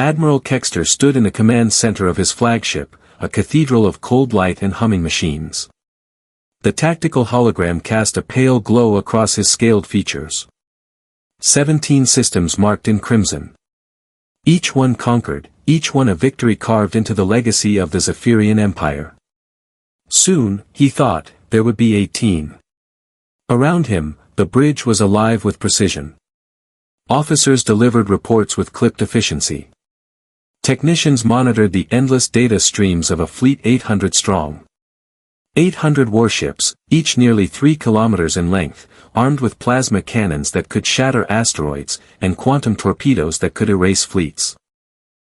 Admiral Kexter stood in the command center of his flagship, a cathedral of cold light and humming machines. The tactical hologram cast a pale glow across his scaled features. 17 systems marked in crimson. Each one conquered, each one a victory carved into the legacy of the Zephyrian Empire. Soon, he thought, there would be 18. Around him, the bridge was alive with precision. Officers delivered reports with clipped efficiency. Technicians monitored the endless data streams of a fleet 800 strong. 800 warships, each nearly 3 kilometers in length, armed with plasma cannons that could shatter asteroids, and quantum torpedoes that could erase fleets.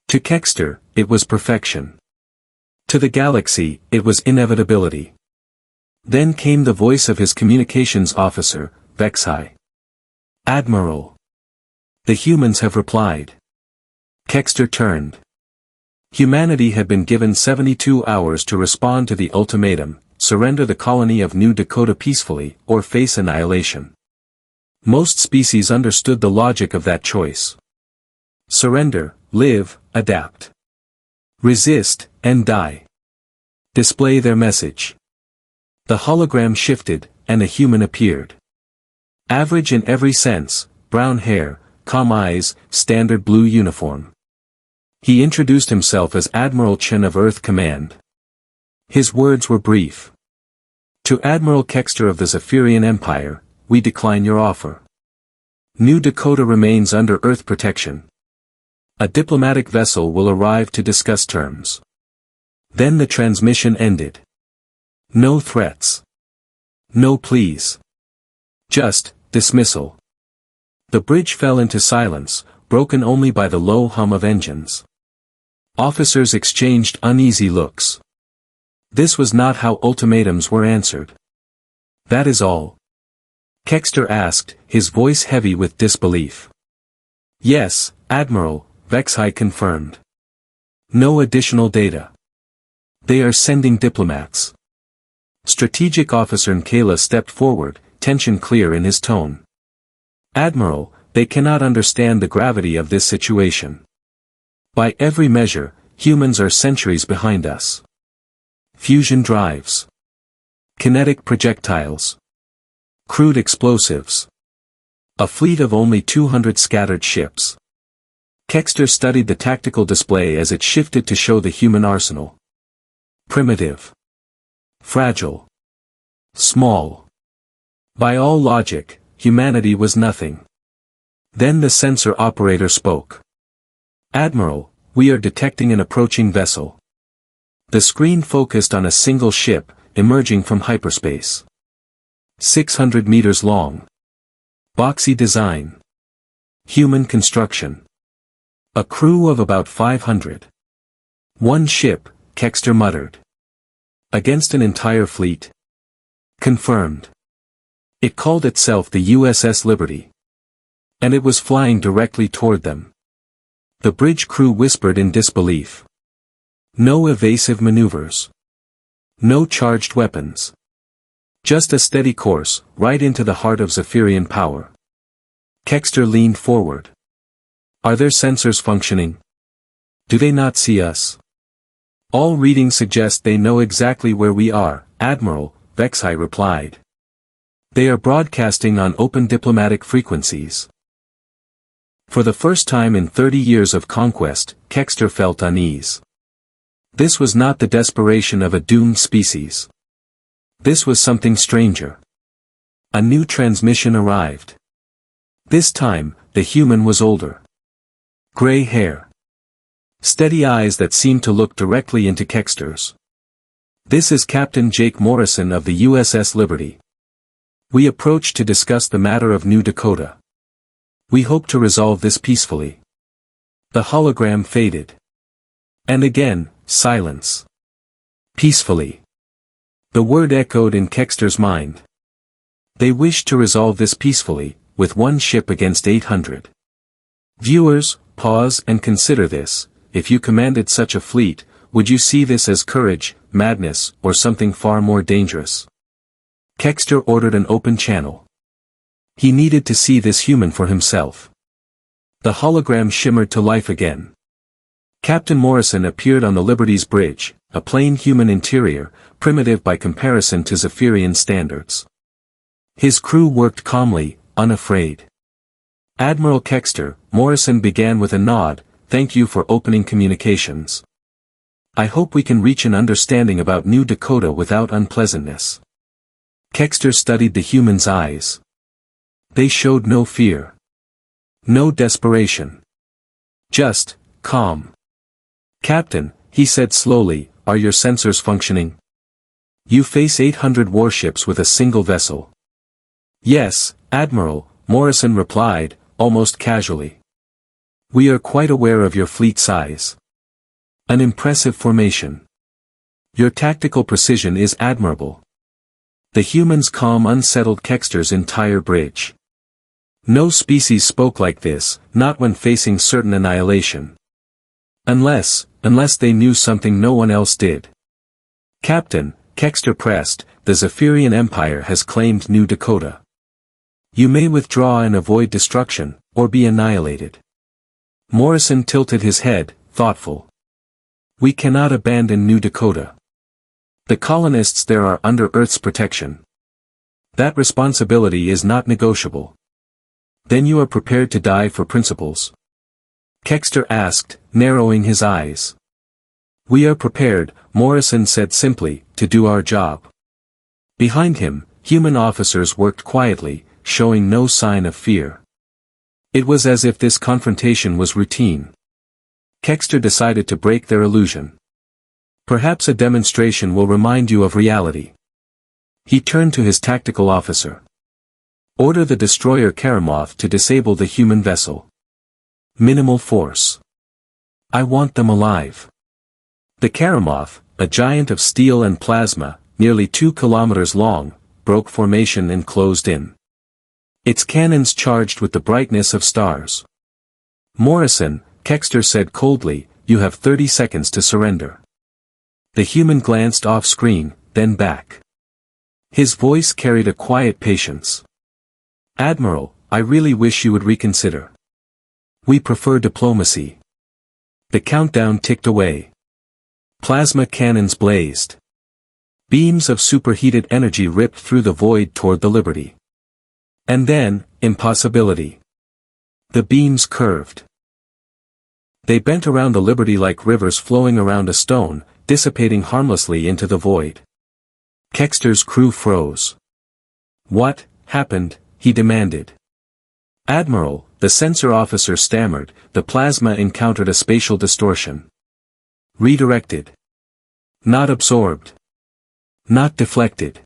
To Kexter, it was perfection. To the galaxy, it was inevitability. Then came the voice of his communications officer, Vexai. "Admiral. The humans have replied." Kexter turned. Humanity had been given 72 hours to respond to the ultimatum: surrender the colony of New Dakota peacefully, or face annihilation. Most species understood the logic of that choice. Surrender, live, adapt. Resist, and die. Display their message. The hologram shifted, and a human appeared. Average in every sense, brown hair, calm eyes, standard blue uniform. He introduced himself as Admiral Chen of Earth Command. His words were brief. "To Admiral Kexter of the Zephyrian Empire, we decline your offer. New Dakota remains under Earth protection. A diplomatic vessel will arrive to discuss terms." Then the transmission ended. No threats. No pleas. Just, dismissal. The bridge fell into silence, broken only by the low hum of engines. Officers exchanged uneasy looks. This was not how ultimatums were answered. "That is all?" Kexter asked, his voice heavy with disbelief. "Yes, Admiral," Vexai confirmed. "No additional data. They are sending diplomats." Strategic Officer Nkela stepped forward, tension clear in his tone. "Admiral, they cannot understand the gravity of this situation. By every measure, humans are centuries behind us. Fusion drives. Kinetic projectiles. Crude explosives. A fleet of only 200 scattered ships." Kexter studied the tactical display as it shifted to show the human arsenal. Primitive. Fragile. Small. By all logic, humanity was nothing. Then the sensor operator spoke. "Admiral, we are detecting an approaching vessel." The screen focused on a single ship, emerging from hyperspace. 600 meters long. Boxy design. Human construction. A crew of about 500. "One ship," Kexter muttered. "Against an entire fleet?" Confirmed. It called itself the USS Liberty. And it was flying directly toward them. The bridge crew whispered in disbelief. No evasive maneuvers. No charged weapons. Just a steady course, right into the heart of Zephyrian power. Kexter leaned forward. "Are their sensors functioning? Do they not see us?" "All readings suggest they know exactly where we are, Admiral," Vexai replied. "They are broadcasting on open diplomatic frequencies." For the first time in 30 years of conquest, Kexter felt unease. This was not the desperation of a doomed species. This was something stranger. A new transmission arrived. This time, the human was older. Gray hair. Steady eyes that seemed to look directly into Kexter's. "This is Captain Jake Morrison of the USS Liberty. We approach to discuss the matter of New Dakota. We hope to resolve this peacefully." The hologram faded. And again, silence. Peacefully. The word echoed in Kexter's mind. They wished to resolve this peacefully, with one ship against 800. Viewers, pause and consider this: if you commanded such a fleet, would you see this as courage, madness, or something far more dangerous? Kexter ordered an open channel. He needed to see this human for himself. The hologram shimmered to life again. Captain Morrison appeared on the Liberty's bridge, a plain human interior, primitive by comparison to Zephyrian standards. His crew worked calmly, unafraid. "Admiral Kexter," Morrison began with a nod, "thank you for opening communications. I hope we can reach an understanding about New Dakota without unpleasantness." Kexter studied the human's eyes. They showed no fear. No desperation. Just calm. "Captain," he said slowly, "are your sensors functioning? You face 800 warships with a single vessel." "Yes, Admiral," Morrison replied, almost casually. "We are quite aware of your fleet size. An impressive formation. Your tactical precision is admirable." The human's calm unsettled Kexter's entire bridge. No species spoke like this, not when facing certain annihilation. Unless they knew something no one else did. "Captain," Kexter pressed, "the Zephyrian Empire has claimed New Dakota. You may withdraw and avoid destruction, or be annihilated." Morrison tilted his head, thoughtful. "We cannot abandon New Dakota. The colonists there are under Earth's protection. That responsibility is not negotiable." "Then you are prepared to die for principles?" Kexter asked, narrowing his eyes. "We are prepared," Morrison said simply, "to do our job." Behind him, human officers worked quietly, showing no sign of fear. It was as if this confrontation was routine. Kexter decided to break their illusion. "Perhaps a demonstration will remind you of reality." He turned to his tactical officer. "Order the destroyer Karamoth to disable the human vessel. Minimal force. I want them alive." The Karamoth, a giant of steel and plasma, nearly 2 kilometers long, broke formation and closed in. Its cannons charged with the brightness of stars. "Morrison," Kexter said coldly, "you have 30 seconds to surrender." The human glanced off-screen, then back. His voice carried a quiet patience. "Admiral, I really wish you would reconsider. We prefer diplomacy." The countdown ticked away. Plasma cannons blazed. Beams of superheated energy ripped through the void toward the Liberty. And then, impossibility. The beams curved. They bent around the Liberty like rivers flowing around a stone, dissipating harmlessly into the void. Kexter's crew froze. "What happened?" he demanded. "Admiral," the sensor officer stammered, "the plasma encountered a spatial distortion. Redirected. Not absorbed. Not deflected.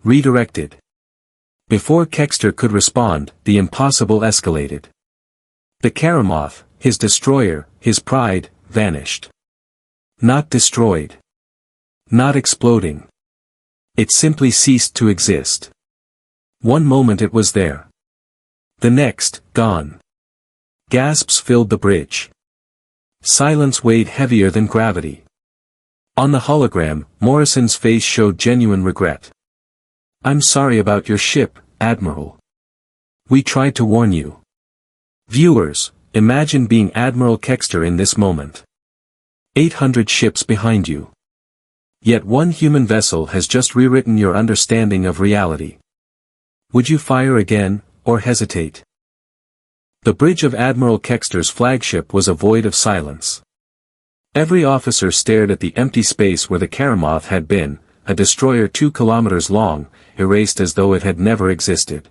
Redirected." Before Kexter could respond, the impossible escalated. The Karamoth, his destroyer, his pride, vanished. Not destroyed. Not exploding. It simply ceased to exist. One moment it was there. The next, gone. Gasps filled the bridge. Silence weighed heavier than gravity. On the hologram, Morrison's face showed genuine regret. "I'm sorry about your ship, Admiral. We tried to warn you." Viewers, imagine being Admiral Kexter in this moment. 800 ships behind you. Yet one human vessel has just rewritten your understanding of reality. Would you fire again, or hesitate? The bridge of Admiral Kexter's flagship was a void of silence. Every officer stared at the empty space where the Karamoth had been, a destroyer 2 kilometers long, erased as though it had never existed.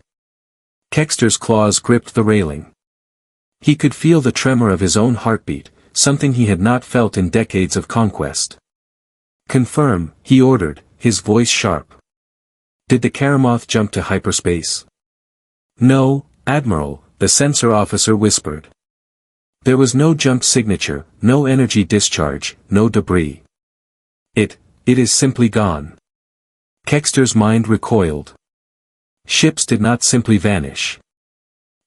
Kexter's claws gripped the railing. He could feel the tremor of his own heartbeat, something he had not felt in decades of conquest. "Confirm," he ordered, his voice sharp. "Did the Karamoth jump to hyperspace?" "No, Admiral," the sensor officer whispered. "There was no jump signature, no energy discharge, no debris. It is simply gone." Kexter's mind recoiled. Ships did not simply vanish.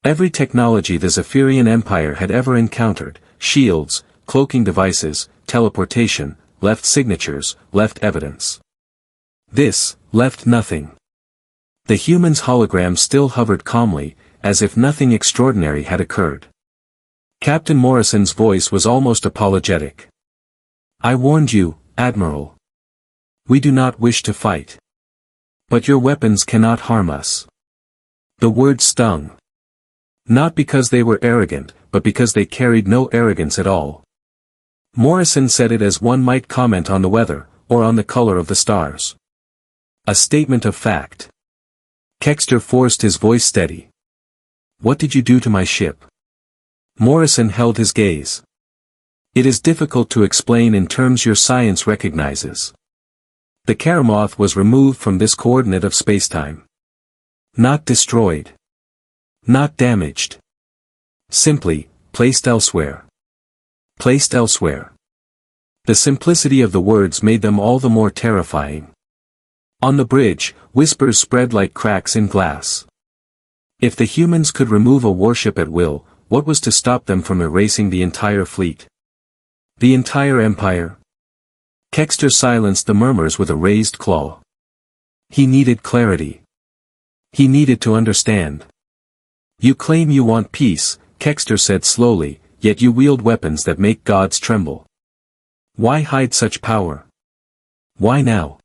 Every technology the Zephyrian Empire had ever encountered, shields, cloaking devices, teleportation, left signatures, left evidence. This left nothing. The human's hologram still hovered calmly, as if nothing extraordinary had occurred. Captain Morrison's voice was almost apologetic. I warned you, Admiral. We do not wish to fight. But your weapons cannot harm us. The words stung. Not because they were arrogant, but because they carried no arrogance at all. Morrison said it as one might comment on the weather, or on the color of the stars. A statement of fact. Kexter forced his voice steady. What did you do to my ship? Morrison held his gaze. It is difficult to explain in terms your science recognizes. The Karamoth was removed from this coordinate of spacetime. Not destroyed. Not damaged. Simply, placed elsewhere. Placed elsewhere. The simplicity of the words made them all the more terrifying. On the bridge, whispers spread like cracks in glass. If the humans could remove a warship at will, what was to stop them from erasing the entire fleet? The entire empire? Kexter silenced the murmurs with a raised claw. He needed clarity. He needed to understand. You claim you want peace, Kexter said slowly, yet you wield weapons that make gods tremble. Why hide such power? Why now?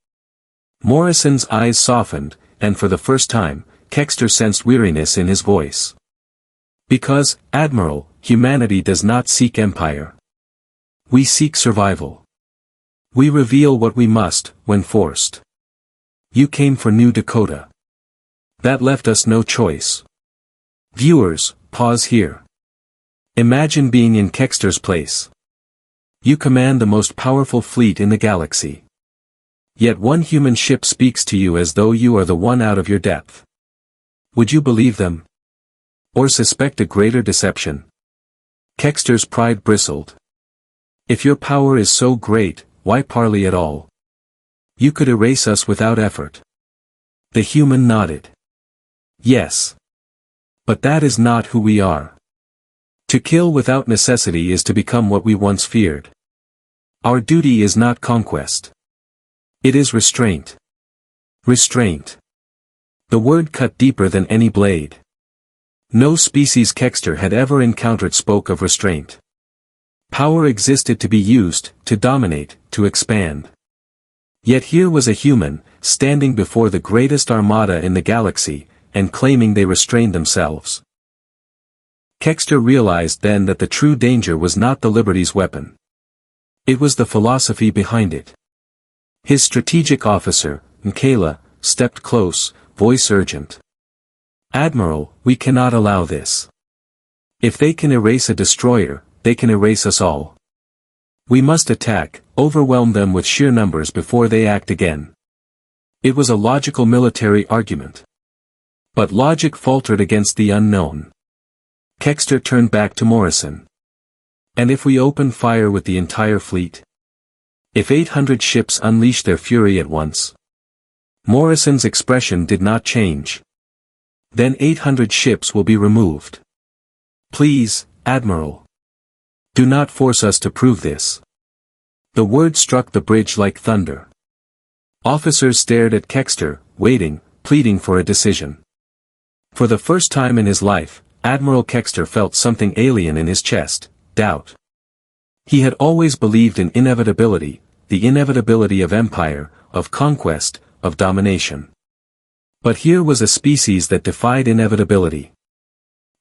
Morrison's eyes softened, and for the first time, Kexter sensed weariness in his voice. Because, Admiral, humanity does not seek empire. We seek survival. We reveal what we must, when forced. You came for New Dakota. That left us no choice. Viewers, pause here. Imagine being in Kexter's place. You command the most powerful fleet in the galaxy. Yet one human ship speaks to you as though you are the one out of your depth. Would you believe them? Or suspect a greater deception? Kexter's pride bristled. If your power is so great, why parley at all? You could erase us without effort. The human nodded. Yes. But that is not who we are. To kill without necessity is to become what we once feared. Our duty is not conquest. It is restraint. Restraint. The word cut deeper than any blade. No species Kexter had ever encountered spoke of restraint. Power existed to be used, to dominate, to expand. Yet here was a human, standing before the greatest armada in the galaxy, and claiming they restrained themselves. Kexter realized then that the true danger was not the Liberty's weapon. It was the philosophy behind it. His strategic officer, Michaela, stepped close, voice urgent. Admiral, we cannot allow this. If they can erase a destroyer, they can erase us all. We must attack, overwhelm them with sheer numbers before they act again. It was a logical military argument. But logic faltered against the unknown. Kexter turned back to Morrison. And if we open fire with the entire fleet? If 800 ships unleash their fury at once? Morrison's expression did not change. Then 800 ships will be removed. Please, Admiral. Do not force us to prove this. The word struck the bridge like thunder. Officers stared at Kexter, waiting, pleading for a decision. For the first time in his life, Admiral Kexter felt something alien in his chest, doubt. He had always believed in inevitability, the inevitability of empire, of conquest, of domination. But here was a species that defied inevitability.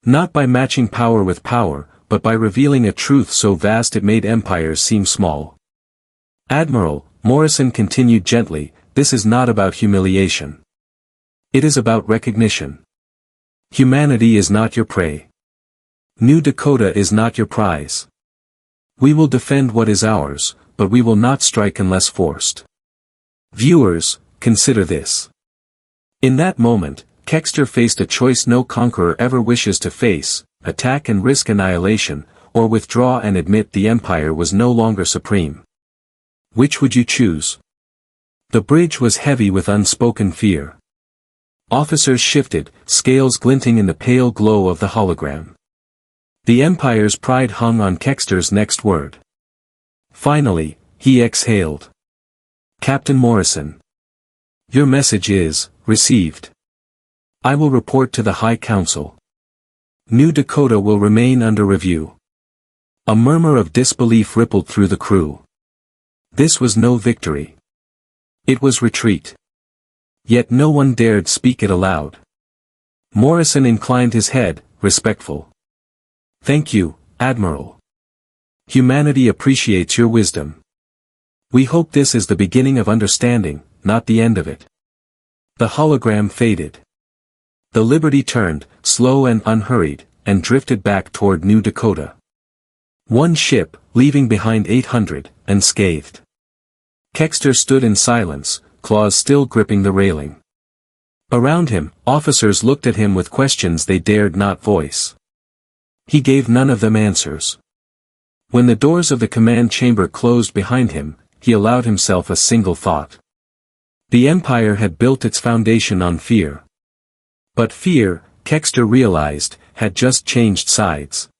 Not by matching power with power, but by revealing a truth so vast it made empires seem small. Admiral, Morrison continued gently, this is not about humiliation. It is about recognition. Humanity is not your prey. New Dakota is not your prize. We will defend what is ours, but we will not strike unless forced. Viewers, consider this. In that moment, Kexter faced a choice no conqueror ever wishes to face, attack and risk annihilation, or withdraw and admit the empire was no longer supreme. Which would you choose? The bridge was heavy with unspoken fear. Officers shifted, scales glinting in the pale glow of the hologram. The Empire's pride hung on Kexter's next word. Finally, he exhaled. Captain Morrison. Your message is, received. I will report to the High Council. New Dakota will remain under review. A murmur of disbelief rippled through the crew. This was no victory. It was retreat. Yet no one dared speak it aloud. Morrison inclined his head, respectful. "Thank you, Admiral. Humanity appreciates your wisdom. We hope this is the beginning of understanding, not the end of it." The hologram faded. The Liberty turned, slow and unhurried, and drifted back toward New Dakota. One ship, leaving behind 800, unscathed. Kexter stood in silence, claws still gripping the railing. Around him, officers looked at him with questions they dared not voice. He gave none of them answers. When the doors of the command chamber closed behind him, he allowed himself a single thought. The Empire had built its foundation on fear. But fear, Kexter realized, had just changed sides.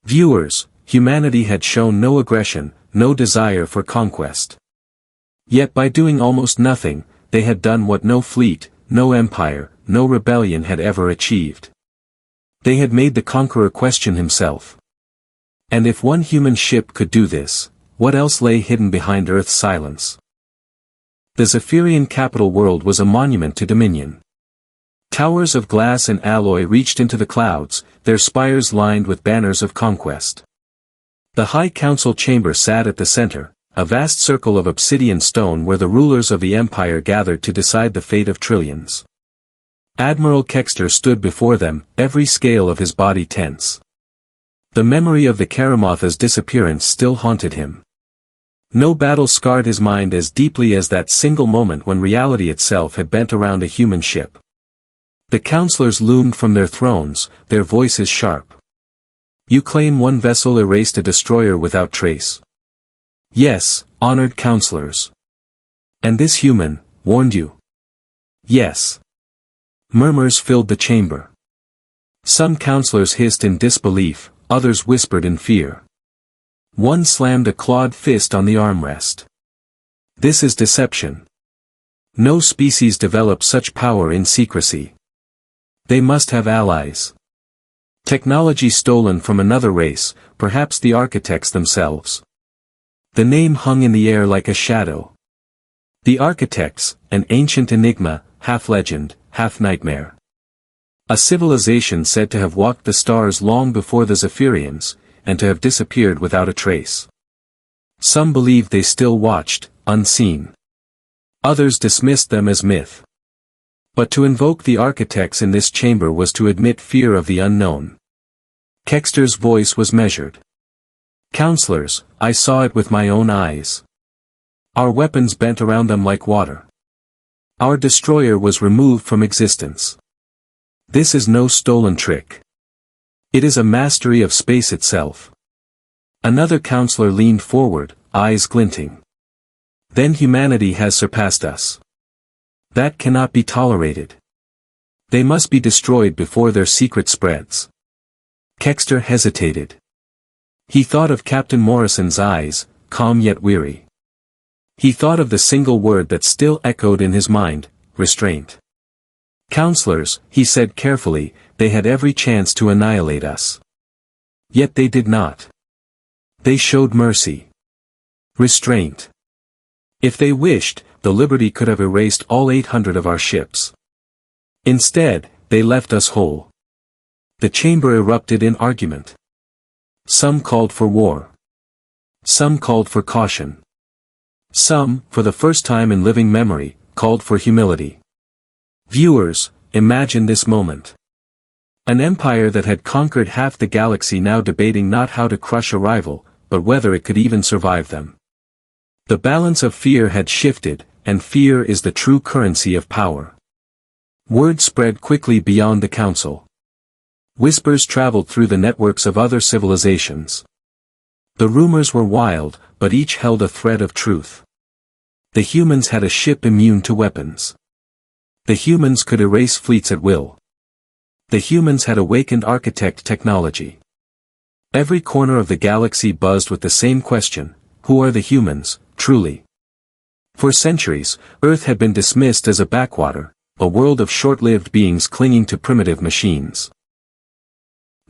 Viewers, humanity had shown no aggression, no desire for conquest. Yet by doing almost nothing, they had done what no fleet, no empire, no rebellion had ever achieved. They had made the conqueror question himself. And if one human ship could do this, what else lay hidden behind Earth's silence? The Zephyrian capital world was a monument to dominion. Towers of glass and alloy reached into the clouds, their spires lined with banners of conquest. The High Council chamber sat at the center, a vast circle of obsidian stone where the rulers of the Empire gathered to decide the fate of trillions. Admiral Kexter stood before them, every scale of his body tense. The memory of the Karamotha's disappearance still haunted him. No battle scarred his mind as deeply as that single moment when reality itself had bent around a human ship. The counselors loomed from their thrones, their voices sharp. "You claim one vessel erased a destroyer without trace." "Yes, honored counselors." "And this human, warned you?" "Yes." Murmurs filled the chamber. Some counselors hissed in disbelief, others whispered in fear. One slammed a clawed fist on the armrest. "This is deception. No species develops such power in secrecy. They must have allies. Technology stolen from another race, perhaps the architects themselves." The name hung in the air like a shadow. The architects, an ancient enigma, half legend, half nightmare. A civilization said to have walked the stars long before the Zephyrians, and to have disappeared without a trace. Some believed they still watched, unseen. Others dismissed them as myth. But to invoke the architects in this chamber was to admit fear of the unknown. Kexter's voice was measured. "Counselors, I saw it with my own eyes. Our weapons bent around them like water. Our destroyer was removed from existence. This is no stolen trick. It is a mastery of space itself." Another counselor leaned forward, eyes glinting. "Then humanity has surpassed us. That cannot be tolerated. They must be destroyed before their secret spreads." Kexter hesitated. He thought of Captain Morrison's eyes, calm yet weary. He thought of the single word that still echoed in his mind, restraint. "Counselors," he said carefully, "they had every chance to annihilate us. Yet they did not. They showed mercy. Restraint. If they wished, the Liberty could have erased all 800 of our ships. Instead, they left us whole." The chamber erupted in argument. Some called for war. Some called for caution. Some, for the first time in living memory, called for humility. Viewers, imagine this moment. An empire that had conquered half the galaxy now debating not how to crush a rival, but whether it could even survive them. The balance of fear had shifted, and fear is the true currency of power. Word spread quickly beyond the council. Whispers traveled through the networks of other civilizations. The rumors were wild, but each held a thread of truth. The humans had a ship immune to weapons. The humans could erase fleets at will. The humans had awakened architect technology. Every corner of the galaxy buzzed with the same question: who are the humans, truly? For centuries, Earth had been dismissed as a backwater, a world of short-lived beings clinging to primitive machines.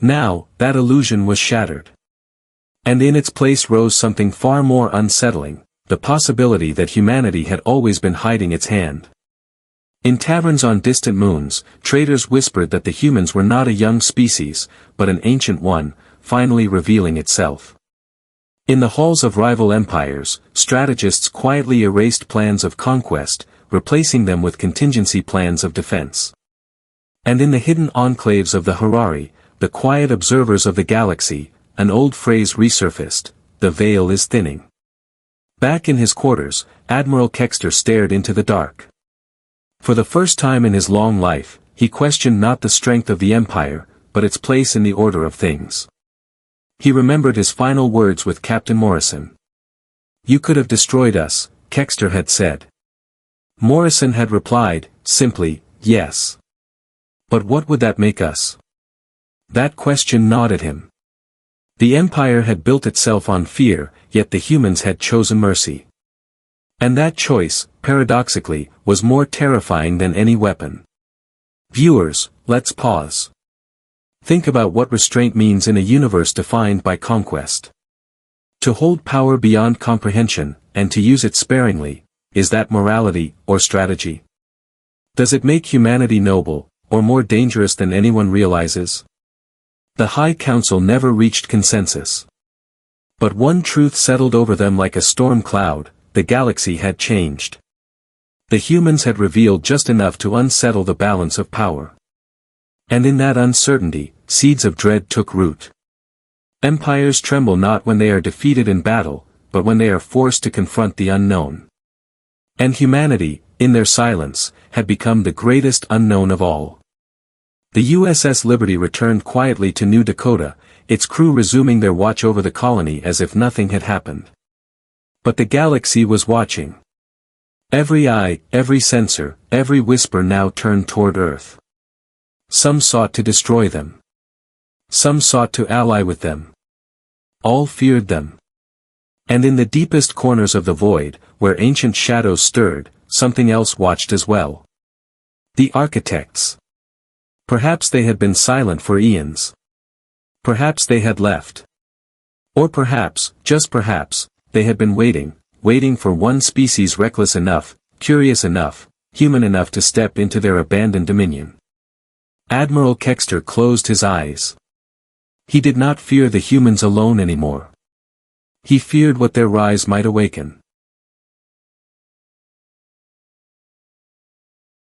Now, that illusion was shattered. And in its place rose something far more unsettling, the possibility that humanity had always been hiding its hand. In taverns on distant moons, traders whispered that the humans were not a young species, but an ancient one, finally revealing itself. In the halls of rival empires, strategists quietly erased plans of conquest, replacing them with contingency plans of defense. And in the hidden enclaves of the Harari, the quiet observers of the galaxy, an old phrase resurfaced: the veil is thinning. Back in his quarters, Admiral Kexter stared into the dark. For the first time in his long life, he questioned not the strength of the Empire, but its place in the order of things. He remembered his final words with Captain Morrison. "You could have destroyed us," Kexter had said. Morrison had replied, simply, "Yes. But what would that make us?" That question gnawed at him. The Empire had built itself on fear, yet the humans had chosen mercy. And that choice, paradoxically, was more terrifying than any weapon. Viewers, let's pause. Think about what restraint means in a universe defined by conquest. To hold power beyond comprehension, and to use it sparingly, is that morality, or strategy? Does it make humanity noble, or more dangerous than anyone realizes? The High Council never reached consensus. But one truth settled over them like a storm cloud: the galaxy had changed. The humans had revealed just enough to unsettle the balance of power. And in that uncertainty, seeds of dread took root. Empires tremble not when they are defeated in battle, but when they are forced to confront the unknown. And humanity, in their silence, had become the greatest unknown of all. The USS Liberty returned quietly to New Dakota, its crew resuming their watch over the colony as if nothing had happened. But the galaxy was watching. Every eye, every sensor, every whisper now turned toward Earth. Some sought to destroy them. Some sought to ally with them. All feared them. And in the deepest corners of the void, where ancient shadows stirred, something else watched as well. The architects. Perhaps they had been silent for eons. Perhaps they had left. Or perhaps, just perhaps, they had been waiting for one species reckless enough, curious enough, human enough to step into their abandoned dominion. Admiral Kexter closed his eyes. He did not fear the humans alone anymore. He feared what their rise might awaken.